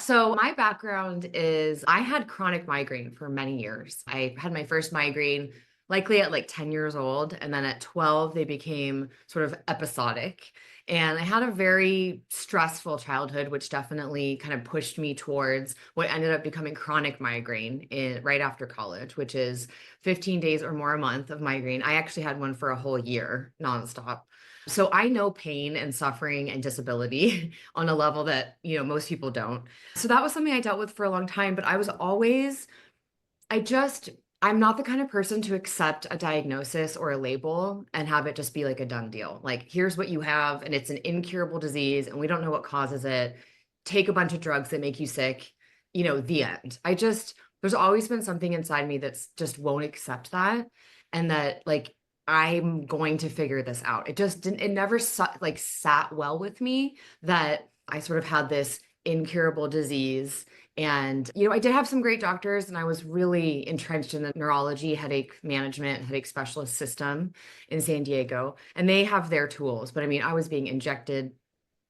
So my background is I had chronic migraine for many years. I had my first migraine likely at like 10 years old. And then at 12, they became sort of episodic. And I had a very stressful childhood, which definitely kind of pushed me towards what ended up becoming chronic migraine right after college, which is 15 days or more a month of migraine. I actually had one for a whole year nonstop. So I know pain and suffering and disability on a level that, most people don't. So that was something I dealt with for a long time, but I just, I'm not the kind of person to accept a diagnosis or a label and have it just be like a done deal. Like, here's what you have, and it's an incurable disease, and we don't know what causes it. Take a bunch of drugs that make you sick, the end. There's always been something inside me that's just won't accept that. And that, like, I'm going to figure this out. It just didn't, it never sat well with me that I sort of had this incurable disease. And, I did have some great doctors, and I was really entrenched in the neurology, headache management, headache specialist system in San Diego. And they have their tools. But I mean, I was being injected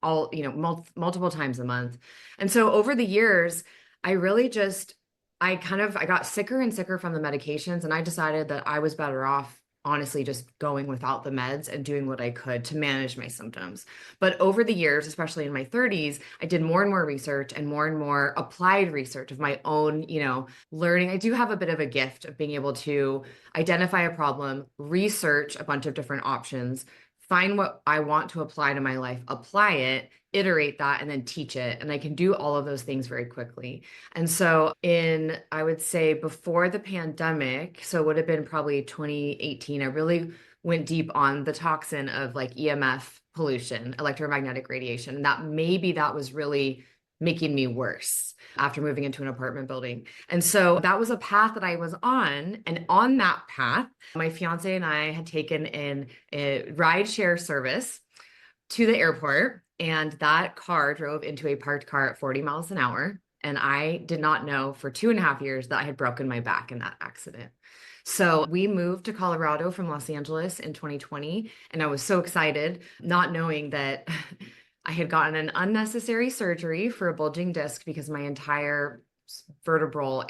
multiple times a month. And so over the years, I really just, I got sicker and sicker from the medications. And I decided that I was better off honestly just going without the meds and doing what I could to manage my symptoms. But over the years, especially in my 30s, I did more and more research and more applied research of my own, learning. I do have a bit of a gift of being able to identify a problem, research a bunch of different options, find what I want to apply to my life, apply it, iterate that, and then teach it. And I can do all of those things very quickly. And so I would say before the pandemic, so it would have been probably 2018, I really went deep on the toxin of like EMF pollution, electromagnetic radiation. And that was really making me worse after moving into an apartment building. And so that was a path that I was on. And on that path, my fiance and I had taken in a ride share service to the airport. And that car drove into a parked car at 40 miles an hour. And I did not know for 2.5 years that I had broken my back in that accident. So we moved to Colorado from Los Angeles in 2020. And I was so excited, not knowing that I had gotten an unnecessary surgery for a bulging disc because my entire vertebral,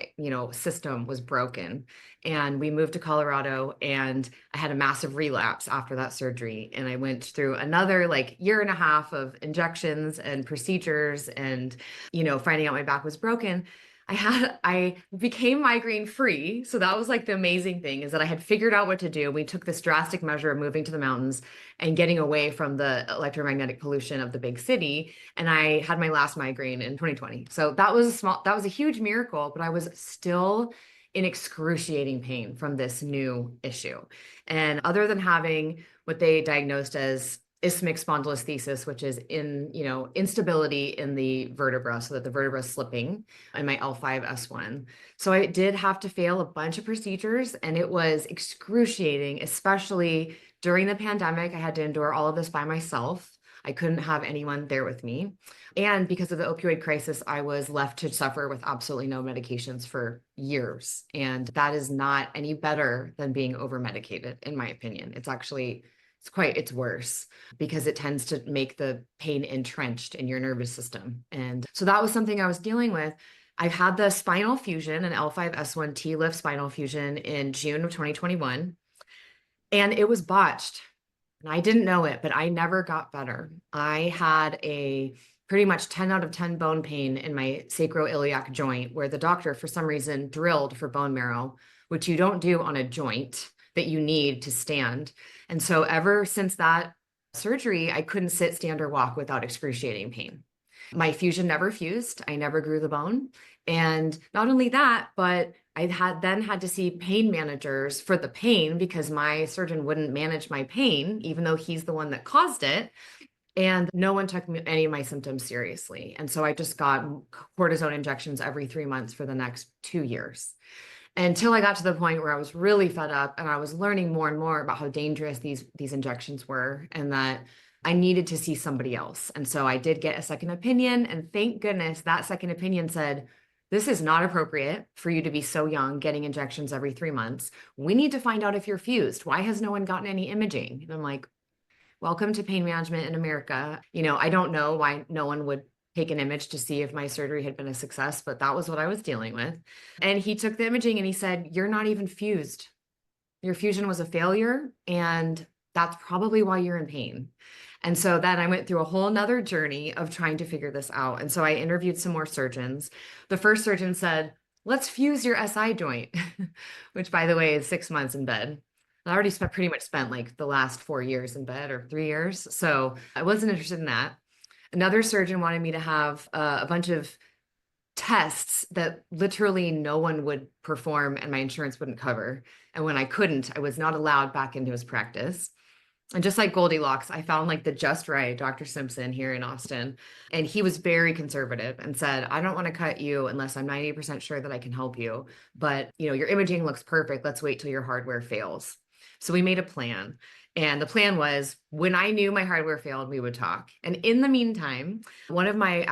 system was broken. And we moved to Colorado, and I had a massive relapse after that surgery. And I went through another like year and a half of injections and procedures and, finding out my back was broken. I became migraine free. So that was like the amazing thing, is that I had figured out what to do. We took this drastic measure of moving to the mountains and getting away from the electromagnetic pollution of the big city. And I had my last migraine in 2020. So that was a huge miracle, but I was still in excruciating pain from this new issue. And other than having what they diagnosed as isthmic spondylolisthesis, which is instability in the vertebra, so that the vertebra is slipping, and my L5-S1. So I did have to fail a bunch of procedures, and it was excruciating, especially during the pandemic. I had to endure all of this by myself. I couldn't have anyone there with me. And because of the opioid crisis, I was left to suffer with absolutely no medications for years. And that is not any better than being over medicated, in my opinion. It's worse because it tends to make the pain entrenched in your nervous system. And so that was something I was dealing with. I've had the spinal fusion, an L5-S1 T-lift spinal fusion, in June of 2021, and it was botched. And I didn't know it, but I never got better. I had a pretty much 10 out of 10 bone pain in my sacroiliac joint, where the doctor, for some reason, drilled for bone marrow, which you don't do on a joint that you need to stand. And so ever since that surgery, I couldn't sit, stand, or walk without excruciating pain. My fusion never fused. I never grew the bone. And not only that, but I had to see pain managers for the pain because my surgeon wouldn't manage my pain, even though he's the one that caused it. And no one took any of my symptoms seriously. And so I just got cortisone injections every 3 months for the next 2 years, until I got to the point where I was really fed up, and I was learning more and more about how dangerous these injections were, and that I needed to see somebody else. And so I did get a second opinion, and thank goodness that second opinion said, this is not appropriate for you to be so young getting injections every 3 months. We need to find out if you're fused. Why has no one gotten any imaging? And I'm like, welcome to pain management in America. I don't know why no one would take an image to see if my surgery had been a success, but that was what I was dealing with. And he took the imaging and he said, "You're not even fused. Your fusion was a failure, and that's probably why you're in pain." And so then I went through a whole nother journey of trying to figure this out. And so I interviewed some more surgeons. The first surgeon said, "Let's fuse your SI joint," which, by the way, is 6 months in bed. I already pretty much spent like the last 4 years in bed, or 3 years. So I wasn't interested in that. Another surgeon wanted me to have a bunch of tests that literally no one would perform and my insurance wouldn't cover. And when I couldn't, I was not allowed back into his practice. And just like Goldilocks, I found like the just right Dr. Simpson here in Austin. And he was very conservative and said, "I don't want to cut you unless I'm 90% sure that I can help you. But, your imaging looks perfect. Let's wait till your hardware fails." So we made a plan. And the plan was, when I knew my hardware failed, we would talk. And in the meantime, one of my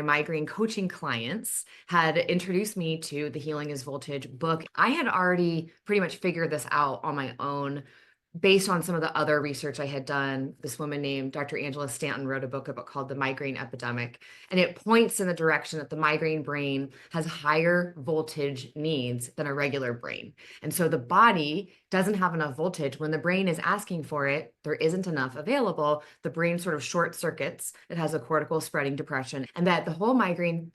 migraine coaching clients had introduced me to the Healing is Voltage book. I had already pretty much figured this out on my own based on some of the other research I had done. This woman named Dr. Angela Stanton wrote a book about called The Migraine Epidemic, and it points in the direction that the migraine brain has higher voltage needs than a regular brain. And so the body doesn't have enough voltage. When the brain is asking for it, there isn't enough available. The brain sort of short circuits. It has a cortical spreading depression, and that the whole migraine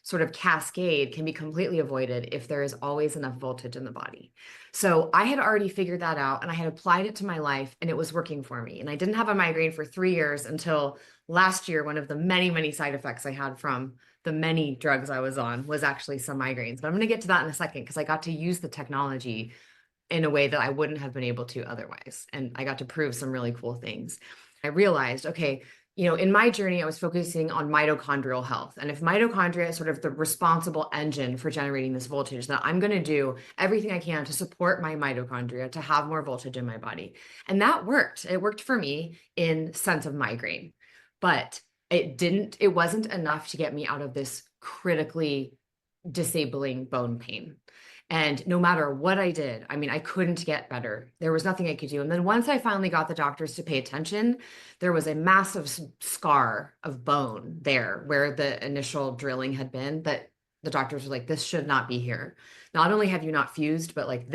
sort of cascade can be completely avoided if there is always enough voltage in the body. So I had already figured that out and I had applied it to my life and it was working for me. And I didn't have a migraine for 3 years until last year. One of the many, many side effects I had from the many drugs I was on was actually some migraines. But I'm going to get to that in a second because I got to use the technology in a way that I wouldn't have been able to otherwise. And I got to prove some really cool things. I realized, okay, in my journey, I was focusing on mitochondrial health. And if mitochondria is sort of the responsible engine for generating this voltage, then I'm going to do everything I can to support my mitochondria to have more voltage in my body. And that worked. It worked for me in sense of migraine, but it wasn't enough to get me out of this critically disabling bone pain. And no matter what I did, I couldn't get better. There was nothing I could do. And then once I finally got the doctors to pay attention, there was a massive scar of bone there where the initial drilling had been, that the doctors were like, "This should not be here. Not only have you not fused, but like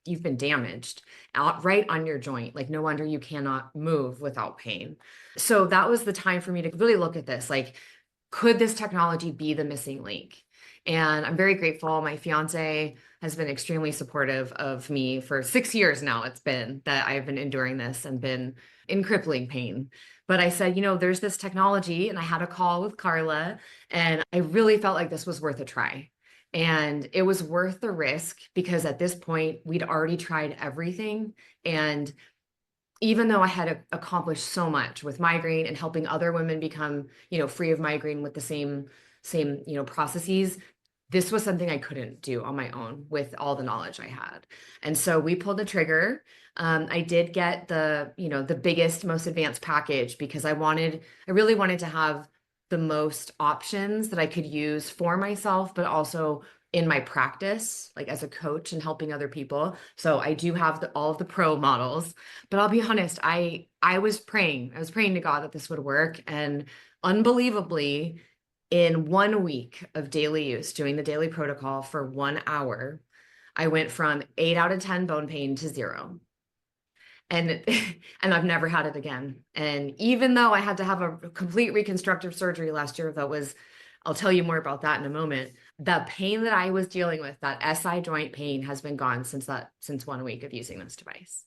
you've been damaged out right on your joint. Like no wonder you cannot move without pain." So that was the time for me to really look at this. Like, could this technology be the missing link? And I'm very grateful. My fiance has been extremely supportive of me for 6 years now. It's been that I've been enduring this and been in crippling pain. But I said, there's this technology, and I had a call with Carla, and I really felt like this was worth a try. And it was worth the risk because at this point, we'd already tried everything. And even though I had accomplished so much with migraine and helping other women become, free of migraine with the same, processes, this was something I couldn't do on my own with all the knowledge I had. And so we pulled the trigger. I did get the biggest, most advanced package because I really wanted to have the most options that I could use for myself, but also in my practice, like as a coach and helping other people. So I do have all of the pro models, but I'll be honest, I was praying to God that this would work. And unbelievably, in 1 week of daily use, doing the daily protocol for 1 hour, I went from 8 out of 10 bone pain to 0. And I've never had it again. And even though I had to have a complete reconstructive surgery last year, I'll tell you more about that in a moment. The pain that I was dealing with, that SI joint pain, has been gone since 1 week of using this device.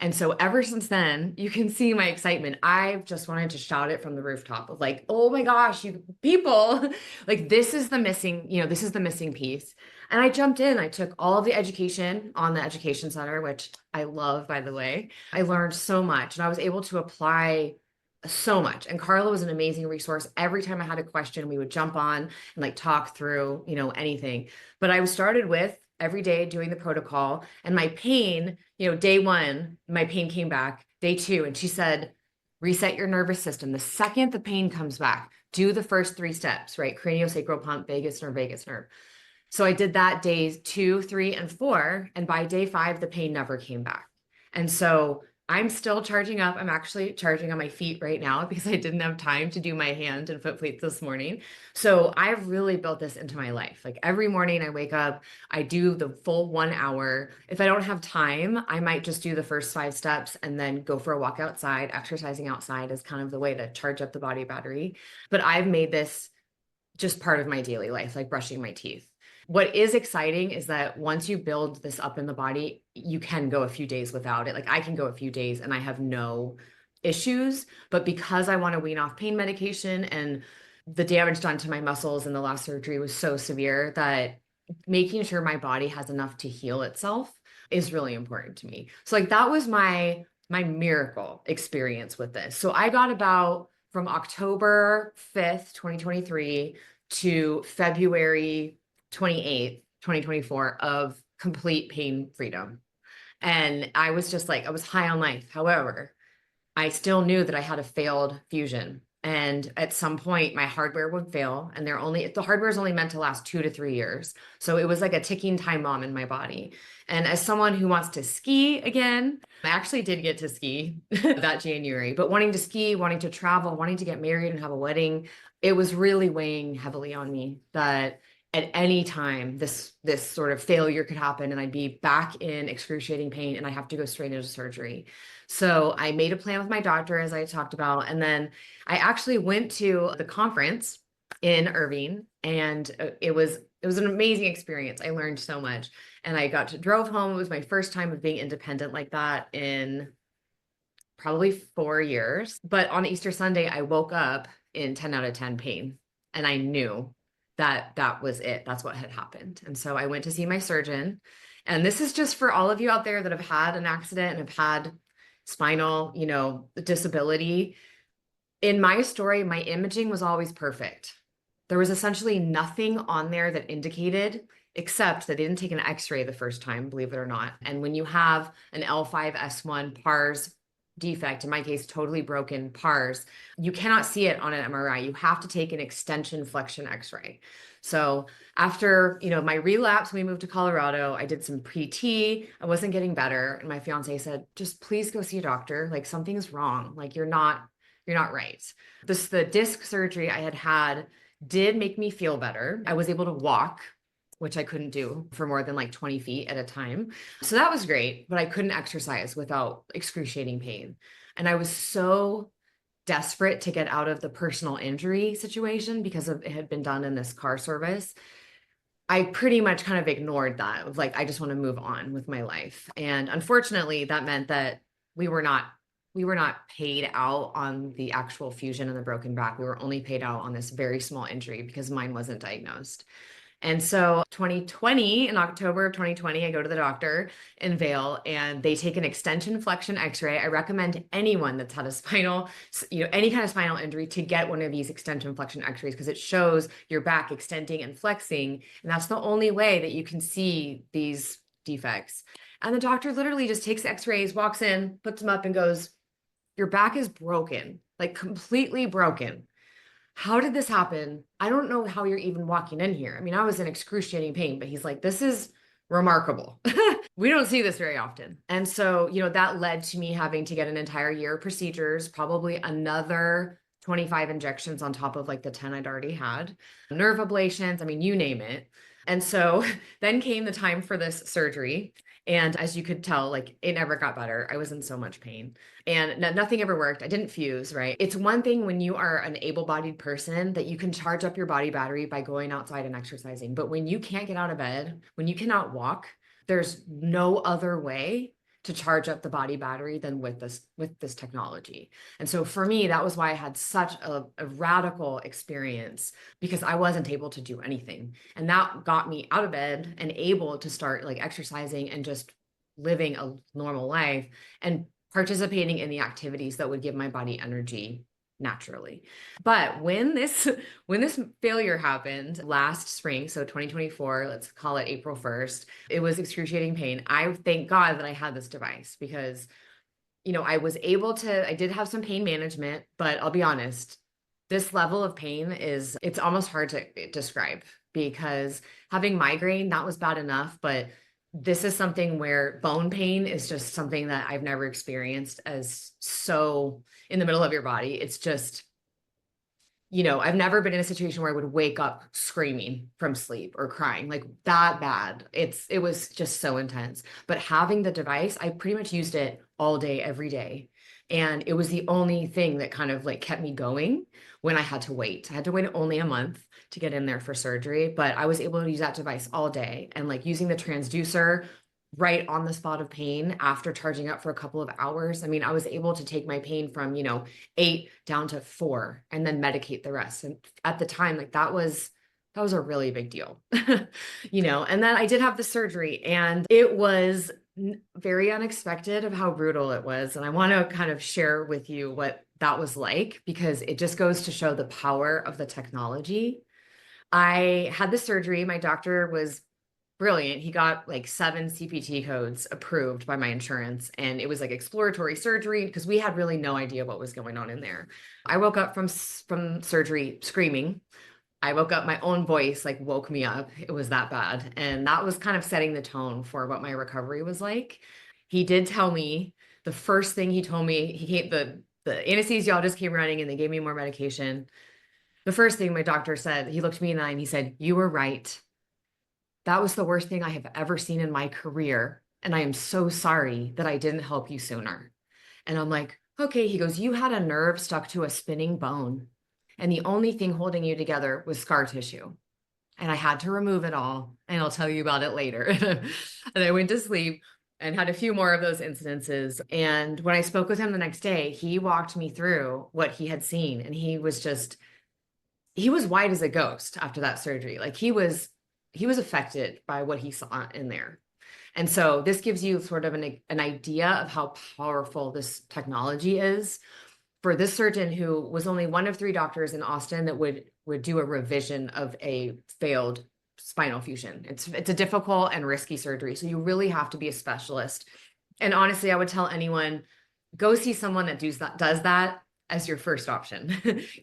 And so ever since then, you can see my excitement. I've just wanted to shout it from the rooftop of like, "Oh my gosh, you people, like this is the missing piece." And I jumped in. I took all of the education on the education center, which I love, by the way. I learned so much and I was able to apply so much. And Carla was an amazing resource. Every time I had a question, we would jump on and like talk through, anything. But I started with every day doing the protocol, and my pain, day 1, my pain came back. Day 2, and she said, "Reset your nervous system. The second the pain comes back, do the first 3 steps, right? Craniosacral pump, vagus nerve. So I did that days 2, 3, and 4. And by day 5, the pain never came back. And so I'm still charging up. I'm actually charging on my feet right now because I didn't have time to do my hand and foot plates this morning. So I've really built this into my life. Like every morning I wake up, I do the full 1 hour. If I don't have time, I might just do the first 5 steps and then go for a walk outside. Exercising outside is kind of the way to charge up the body battery. But I've made this just part of my daily life, like brushing my teeth. What is exciting is that once you build this up in the body, you can go a few days without it. Like I can go a few days and I have no issues. But because I want to wean off pain medication and the damage done to my muscles in the last surgery was so severe that making sure my body has enough to heal itself is really important to me. So like that was my miracle experience with this. So I got about from October 5th, 2023 to February 28th, 2024 of complete pain freedom. And I was just like, I was high on life. However, I still knew that I had a failed fusion. And at some point, my hardware would fail, and the hardware is only meant to last 2 to 3 years. So it was like a ticking time bomb in my body. And as someone who wants to ski again, I actually did get to ski that January, but wanting to ski, wanting to travel, wanting to get married and have a wedding, it was really weighing heavily on me that at any time this sort of failure could happen and I'd be back in excruciating pain and I have to go straight into surgery. So I made a plan with my doctor, as I talked about. And then I actually went to the conference in Irving, and it was an amazing experience. I learned so much. And I drove home. It was my first time of being independent like that in probably 4 years. But on Easter Sunday, I woke up in 10 out of 10 pain. And I knew that that was it. That's what had happened. And so I went to see my surgeon. And this is just for all of you out there that have had an accident and have had spinal, disability. In my story, my imaging was always perfect. There was essentially nothing on there that indicated, except that they didn't take an x-ray the first time, believe it or not. And when you have an L5S1 PARS defect, in my case, totally broken PARS, you cannot see it on an MRI. You have to take an extension flexion x-ray. So after, my relapse, we moved to Colorado, I did some PT, I wasn't getting better. And my fiance said, just please go see a doctor. Like something's wrong. Like you're not right. The disc surgery I had did make me feel better. I was able to walk, which I couldn't do for more than like 20 feet at a time. So that was great, but I couldn't exercise without excruciating pain. And I was so desperate to get out of the personal injury situation because it had been done in this car service. I pretty much kind of ignored that of like, I just want to move on with my life. And unfortunately, that meant that we were not paid out on the actual fusion and the broken back. We were only paid out on this very small injury because mine wasn't diagnosed. And so 2020, in October of 2020, I go to the doctor in Vail and they take an extension flexion x-ray. I recommend anyone that's had any kind of spinal injury to get one of these extension flexion x-rays because it shows your back extending and flexing. And that's the only way that you can see these defects. And the doctor literally just takes x-rays, walks in, puts them up and goes, your back is broken, like completely broken. How did this happen? I don't know how you're even walking in here. I mean, I was in excruciating pain, but he's like, this is remarkable. We don't see this very often. And so, that led to me having to get an entire year of procedures, probably another 25 injections on top of like the 10 I'd already had, nerve ablations, I mean, you name it. And so then came the time for this surgery. And as you could tell, like it never got better. I was in so much pain and nothing ever worked. I didn't fuse, right? It's one thing when you are an able-bodied person that you can charge up your body battery by going outside and exercising. But when you can't get out of bed, when you cannot walk, there's no other way to charge up the body battery than with this technology. And so for me, that was why I had such a radical experience because I wasn't able to do anything. And that got me out of bed and able to start like exercising and just living a normal life and participating in the activities that would give my body energy naturally. But when this failure happened last spring, so 2024, let's call it April 1st, it was excruciating pain. I thank God that I had this device because, I did have some pain management, but I'll be honest, this level of pain it's almost hard to describe because having migraine, that was bad enough, but this is something where bone pain is just something that I've never experienced as so in the middle of your body. It's just, I've never been in a situation where I would wake up screaming from sleep or crying like that bad. It was just so intense. But having the device, I pretty much used it all day, every day. And it was the only thing that kind of like kept me going when I had to wait. I had to wait only a month to get in there for surgery, but I was able to use that device all day and like using the transducer right on the spot of pain after charging up for a couple of hours. I mean, I was able to take my pain from, 8 down to 4 and then medicate the rest. And at the time, like that was a really big deal. And then I did have the surgery and it was very unexpected of how brutal it was. And I want to kind of share with you what that was like because it just goes to show the power of the technology. I had the surgery. My doctor was brilliant. He got like 7 CPT codes approved by my insurance, and it was like exploratory surgery because we had really no idea what was going on in there. I woke up from surgery screaming. I woke up, my own voice like woke me up. It was that bad. And that was kind of setting the tone for what my recovery was like. He did tell me the first thing he told me, the anesthesiologist came running and they gave me more medication. The first thing my doctor said, he looked me in the eye and he said, "You were right. That was the worst thing I have ever seen in my career. And I am so sorry that I didn't help you sooner." And I'm like, okay. He goes, "You had a nerve stuck to a spinning bone. And the only thing holding you together was scar tissue. And I had to remove it all. And I'll tell you about it later." And I went to sleep and had a few more of those incidences. And when I spoke with him the next day, he walked me through what he had seen. And he was white as a ghost after that surgery. Like he was affected by what he saw in there. And so this gives you sort of an idea of how powerful this technology is for this surgeon who was only one of 3 doctors in Austin that would do a revision of a failed spinal fusion. It's a difficult and risky surgery. So you really have to be a specialist. And honestly, I would tell anyone, go see someone that does that as your first option.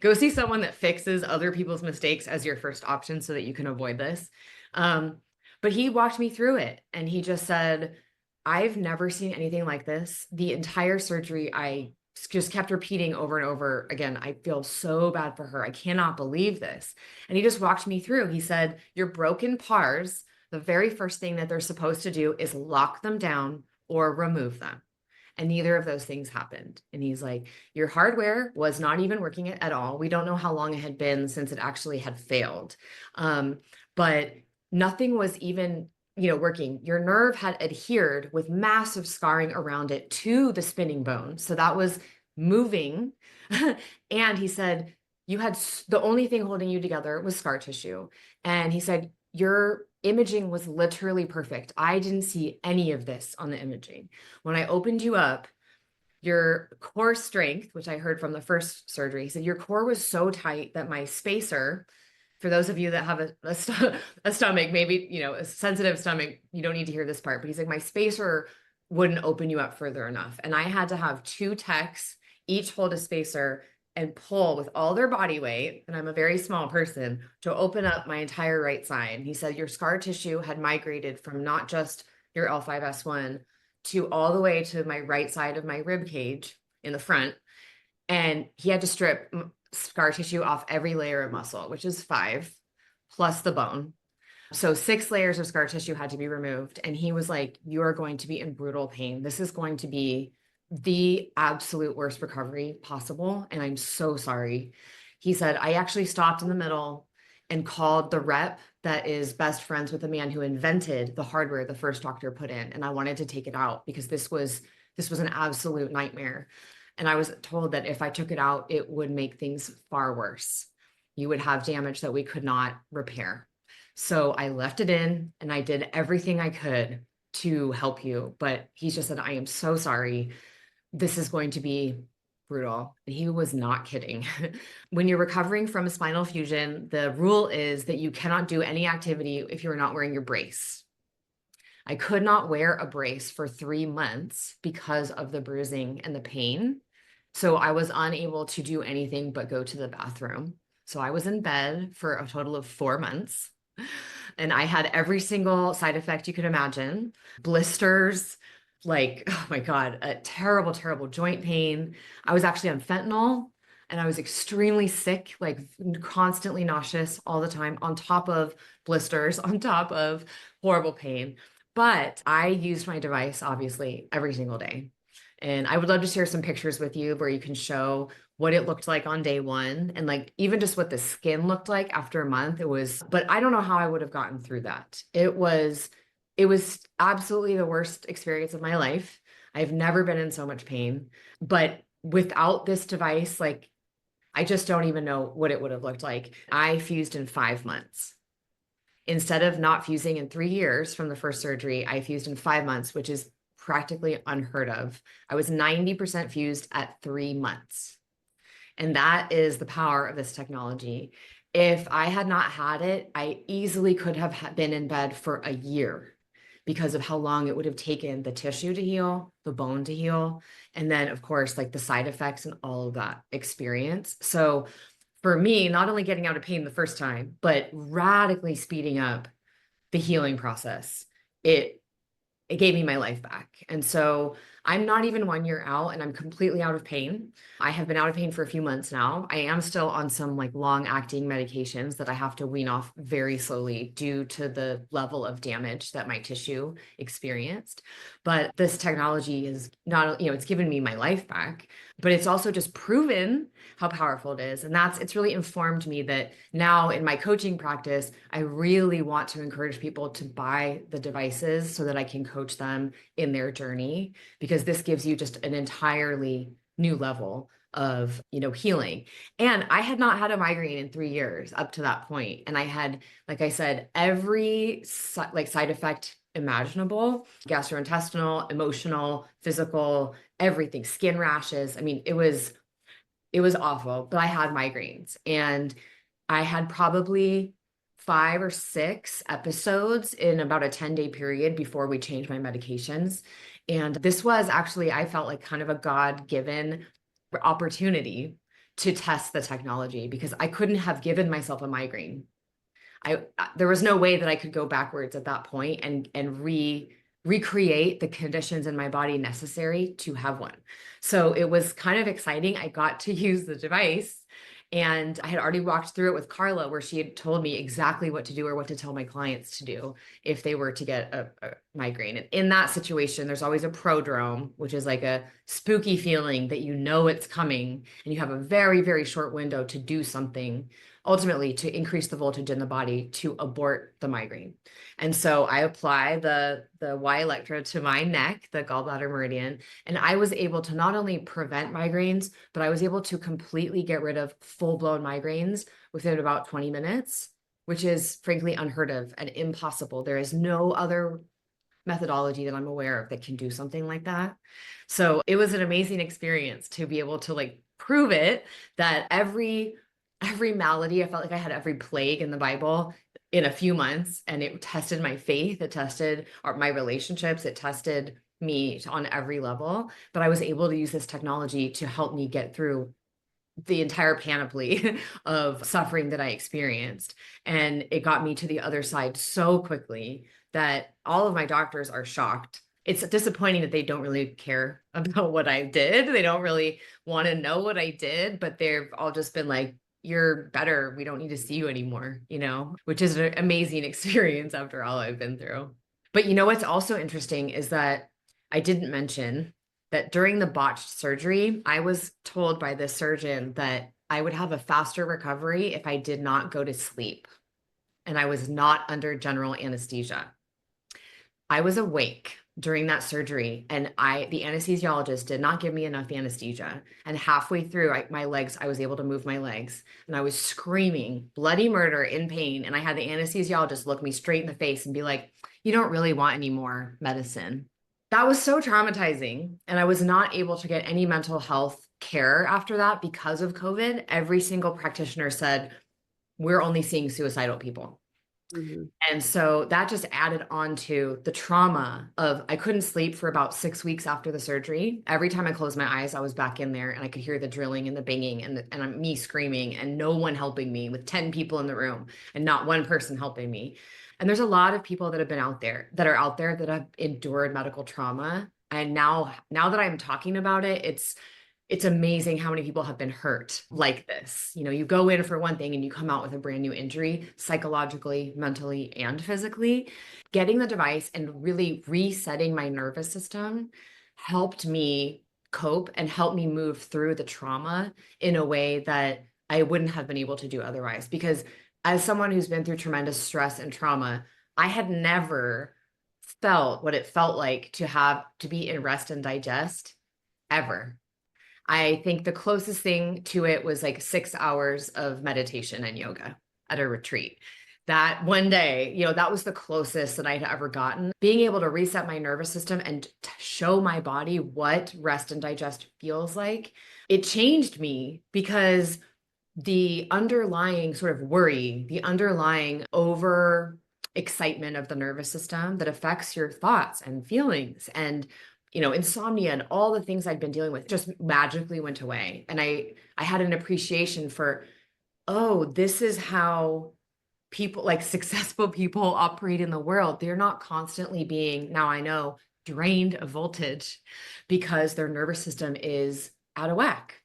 Go see someone that fixes other people's mistakes as your first option so that you can avoid this. But he walked me through it and he just said, "I've never seen anything like this. The entire surgery, I just kept repeating over and over again, I feel so bad for her. I cannot believe this." And he just walked me through. He said, "Your broken pars, the very first thing that they're supposed to do is lock them down or remove them." And neither of those things happened. And he's like, "Your hardware was not even working at all. We don't know how long it had been since it actually had failed. But nothing was even, working. Your nerve had adhered with massive scarring around it to the spinning bone. So that was moving." And he said, the only thing holding you together was scar tissue. And he said, "Your imaging was literally perfect. I didn't see any of this on the imaging. When I opened you up, your core strength," which I heard from the first surgery, he said, "your core was so tight that my spacer," for those of you that have a stomach, maybe, a sensitive stomach, you don't need to hear this part, but he's like, "My spacer wouldn't open you up further enough." And I had to have 2 techs each hold a spacer and pull with all their body weight, and I'm a very small person, to open up my entire right side. He said, "Your scar tissue had migrated from not just your L5S1 to all the way to my right side of my rib cage in the front." And he had to strip scar tissue off every layer of muscle, which is 5 plus the bone. So 6 layers of scar tissue had to be removed. And he was like, "You are going to be in brutal pain. This is going to be the absolute worst recovery possible. And I'm so sorry." He said, "I actually stopped in the middle and called the rep that is best friends with the man who invented the hardware the first doctor put in. And I wanted to take it out because this was an absolute nightmare. And I was told that if I took it out, it would make things far worse. You would have damage that we could not repair. So I left it in and I did everything I could to help you." But he just said, "I am so sorry. This is going to be brutal." And he was not kidding. When you're recovering from a spinal fusion, the rule is that you cannot do any activity if you're not wearing your brace. I could not wear a brace for 3 months because of the bruising and the pain. So I was unable to do anything but go to the bathroom. So I was in bed for a total of 4 months. And I had every single side effect you could imagine, blisters, like, oh my God, a terrible, terrible joint pain. I was actually on fentanyl and I was extremely sick, like constantly nauseous all the time, on top of blisters, on top of horrible pain. But I used my device obviously every single day. And I would love to share some pictures with you where you can show what it looked like on day one and like even just what the skin looked like after a month. It was, but I don't know how I would have gotten through that. It was absolutely the worst experience of my life. I've never been in so much pain, but without this device, like I just don't even know what it would have looked like. I fused in 5 months. Instead of not fusing in 3 years from the first surgery, I fused in 5 months, which is practically unheard of. I was 90% fused at 3 months. And that is the power of this technology. If I had not had it, I easily could have been in bed for a year because of how long it would have taken the tissue to heal, the bone to heal, and then, of course, like the side effects and all of that experience. So for me, not only getting out of pain the first time, but radically speeding up the healing process, it gave me my life back. And so I'm not even 1 year out and I'm completely out of pain. I have been out of pain for a few months now. I am still on some like long acting medications that I have to wean off very slowly due to the level of damage that my tissue experienced. But this technology is not, it's given me my life back, but it's also just proven how powerful it is. And it's really informed me that now in my coaching practice, I really want to encourage people to buy the devices so that I can coach them in their journey, because this gives you just an entirely new level of, healing. And I had not had a migraine in 3 years up to that point. And I had, like I said, every side effect imaginable, gastrointestinal, emotional, physical, everything, skin rashes. I mean, it was awful, but I had migraines and I had probably 5 or 6 episodes in about a 10-day period before we changed my medications. And this was actually, I felt like kind of a God-given opportunity to test the technology because I couldn't have given myself a migraine. There was no way that I could go backwards at that point and recreate the conditions in my body necessary to have one. So it was kind of exciting. I got to use the device and I had already walked through it with Carla where she had told me exactly what to do or what to tell my clients to do if they were to get a migraine. And in that situation, there's always a prodrome, which is like a spooky feeling that you know it's coming and you have a very, very short window to do something ultimately to increase the voltage in the body to abort the migraine. And so I apply the Y electrode to my neck, the gallbladder meridian, and I was able to not only prevent migraines, but I was able to completely get rid of full-blown migraines within about 20 minutes, which is frankly unheard of and impossible. There is no other methodology that I'm aware of that can do something like that. So it was an amazing experience to be able to like prove it that every malady, I felt like I had every plague in the Bible in a few months, and it tested my faith, it tested my relationships, it tested me on every level. But I was able to use this technology to help me get through the entire panoply of suffering that I experienced. And it got me to the other side so quickly that all of my doctors are shocked. It's disappointing that they don't really care about what I did. They don't really want to know what I did, but they've all just been like, you're better. We don't need to see you anymore, which is an amazing experience after all I've been through. But what's also interesting is that I didn't mention that during the botched surgery, I was told by the surgeon that I would have a faster recovery if I did not go to sleep. And I was not under general anesthesia. I was awake during that surgery and the anesthesiologist did not give me enough anesthesia. And halfway through my legs, I was able to move my legs and I was screaming bloody murder in pain. And I had the anesthesiologist look me straight in the face and be like, you don't really want any more medicine. That was so traumatizing. And I was not able to get any mental health care after that because of COVID. Every single practitioner said, we're only seeing suicidal people. Mhm. And so that just added on to the trauma of I couldn't sleep for about 6 weeks after the surgery. Every time I closed my eyes, I was back in there and I could hear the drilling and the banging and me screaming and no one helping me with 10 people in the room and not one person helping me. And there's a lot of people that have been out there that are out there that have endured medical trauma. And now that I'm talking about it, it's amazing how many people have been hurt like this. You know, you go in for one thing and you come out with a brand new injury, psychologically, mentally, and physically. Getting the device and really resetting my nervous system helped me cope and help me move through the trauma in a way that I wouldn't have been able to do otherwise. Because as someone who's been through tremendous stress and trauma, I had never felt what it felt like to have to be in rest and digest ever. I think the closest thing to it was like 6 hours of meditation and yoga at a retreat. That one day, you know, that was the closest that I'd ever gotten. Being able to reset my nervous system and show my body what rest and digest feels like, it changed me because the underlying sort of worry, the underlying over excitement of the nervous system that affects your thoughts and feelings and insomnia and all the things I'd been dealing with just magically went away. And I had an appreciation for, oh, this is how people like successful people operate in the world. They're not constantly being, now I know, drained of voltage because their nervous system is out of whack.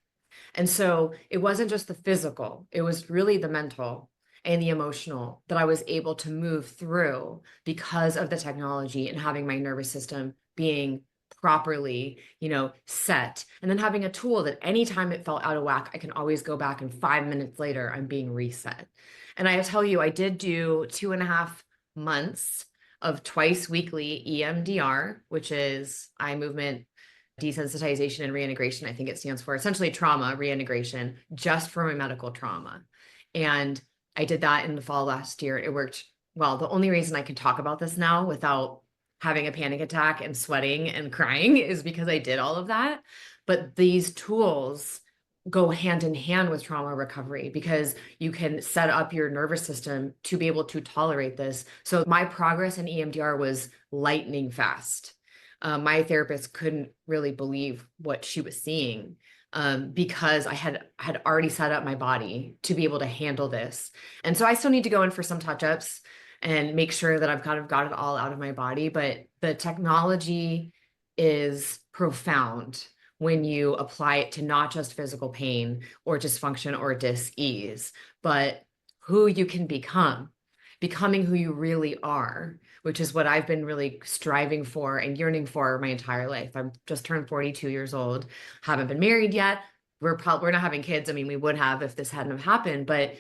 And so it wasn't just the physical, it was really the mental and the emotional that I was able to move through because of the technology and having my nervous system being properly, set. And then having a tool that anytime it felt out of whack, I can always go back and 5 minutes later, I'm being reset. And I tell you, I did do 2.5 months of twice weekly EMDR, which is eye movement desensitization and reintegration. I think it stands for essentially trauma reintegration just for my medical trauma. And I did that in the fall last year. It worked well. The only reason I can talk about this now without having a panic attack and sweating and crying is because I did all of that. But these tools go hand in hand with trauma recovery because you can set up your nervous system to be able to tolerate this. So my progress in EMDR was lightning fast. My therapist couldn't really believe what she was seeing because I had already set up my body to be able to handle this. And so I still need to go in for some touch-ups and make sure that I've kind of got it all out of my body. But the technology is profound when you apply it to not just physical pain or dysfunction or dis-ease, but who you can becoming who you really are, which is what I've been really striving for and yearning for my entire life. I'm just turned 42 years old, haven't been married yet. We're not having kids. I mean, we would have if this hadn't have happened, but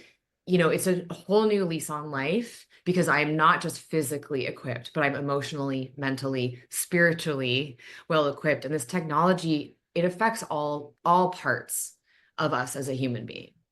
it's a whole new lease on life because I'm not just physically equipped, but I'm emotionally, mentally, spiritually well equipped. And this technology, it affects all parts of us as a human being.